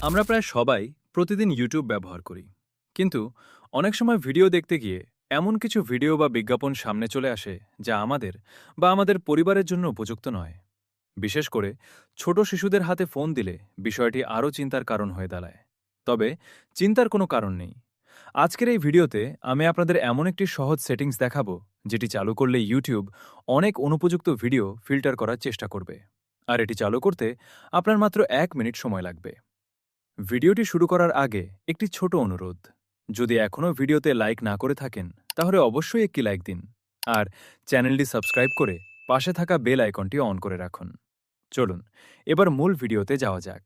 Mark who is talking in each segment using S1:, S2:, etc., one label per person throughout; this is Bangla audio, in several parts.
S1: আমরা প্রায় সবাই প্রতিদিন ইউটিউব ব্যবহার করি, কিন্তু অনেক সময় ভিডিও দেখতে গিয়ে এমন কিছু ভিডিও বা বিজ্ঞাপন সামনে চলে আসে যা আমাদের বা আমাদের পরিবারের জন্য উপযুক্ত নয়। বিশেষ করে ছোট শিশুদের হাতে ফোন দিলে বিষয়টি আরও চিন্তার কারণ হয়ে দাঁড়ায়। তবে চিন্তার কোনো কারণ নেই। আজকের এই ভিডিওতে আমি আপনাদের এমন একটি সহজ সেটিংস দেখাবো যেটি চালু করলে ইউটিউব অনেক অনুপযুক্ত ভিডিও ফিল্টার করার চেষ্টা করবে। আর এটি চালু করতে আপনার মাত্র 1 মিনিট সময় লাগবে। ভিডিওটি শুরু করার আগে একটি ছোট অনুরোধ, যদি এখনও ভিডিওতে লাইক না করে থাকেন তাহলে অবশ্যই একটি লাইক দিন, আর চ্যানেলটি সাবস্ক্রাইব করে পাশে থাকা বেল আইকনটি অন করে রাখুন। চলুন এবার মূল ভিডিওতে যাওয়া যাক।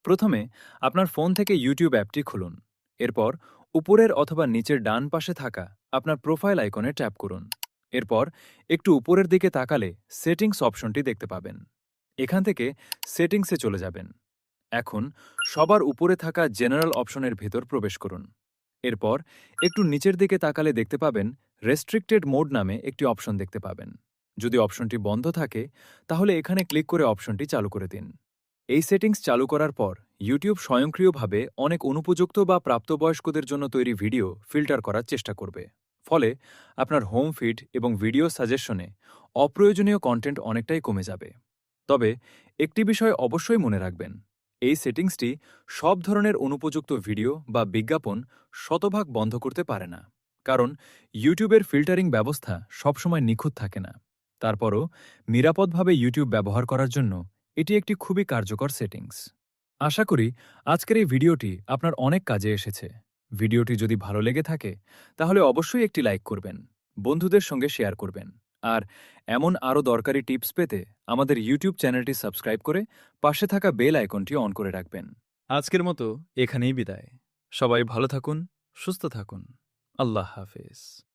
S1: প্রথমে আপনার ফোন থেকে ইউটিউব অ্যাপটি খুলুন। এরপর উপরের অথবা নিচের ডান পাশে থাকা আপনার প্রোফাইল আইকনে ট্যাপ করুন। এরপর একটু উপরের দিকে তাকালে সেটিংস অপশনটি দেখতে পাবেন। এখান থেকে সেটিংসে চলে যাবেন। এখন সবার উপরে থাকা জেনারেল অপশনের ভেতর প্রবেশ করুন। এরপর একটু নিচের দিকে তাকালে দেখতে পাবেন রেস্ট্রিক্টেড মোড নামে একটি অপশন দেখতে পাবেন। যদি অপশনটি বন্ধ থাকে তাহলে এখানে ক্লিক করে অপশনটি চালু করে দিন। এই সেটিংস চালু করার পর ইউটিউব স্বয়ংক্রিয়ভাবে অনেক অনুপযুক্ত বা প্রাপ্তবয়স্কদের জন্য তৈরি ভিডিও ফিল্টার করার চেষ্টা করবে। ফলে আপনার হোম ফিড এবং ভিডিও সাজেশনে অপ্রয়োজনীয় কন্টেন্ট অনেকটাই কমে যাবে। তবে একটি বিষয় অবশ্যই মনে রাখবেন, এই সেটিংসটি সব ধরনের অনুপযুক্ত ভিডিও বা বিজ্ঞাপন শতভাগ বন্ধ করতে পারে না, কারণ ইউটিউবের ফিল্টারিং ব্যবস্থা সবসময় নিখুঁত থাকে না। তারপরও নিরাপদভাবে ইউটিউব ব্যবহার করার জন্য এটি একটি খুবই কার্যকর সেটিংস। আশা করি আজকের এই ভিডিওটি আপনার অনেক কাজে এসেছে। ভিডিওটি যদি ভালো লেগে থাকে তাহলে অবশ্যই একটি লাইক করবেন, বন্ধুদের সঙ্গে শেয়ার করবেন, আর এমন আরও দরকারি টিপস পেতে আমাদের ইউটিউব চ্যানেলটি সাবস্ক্রাইব করে পাশে থাকা বেল আইকনটি অন করে রাখবেন। আজকের মতো এখানেই বিদায়। সবাই ভালো থাকুন, সুস্থ থাকুন। আল্লাহ হাফেজ।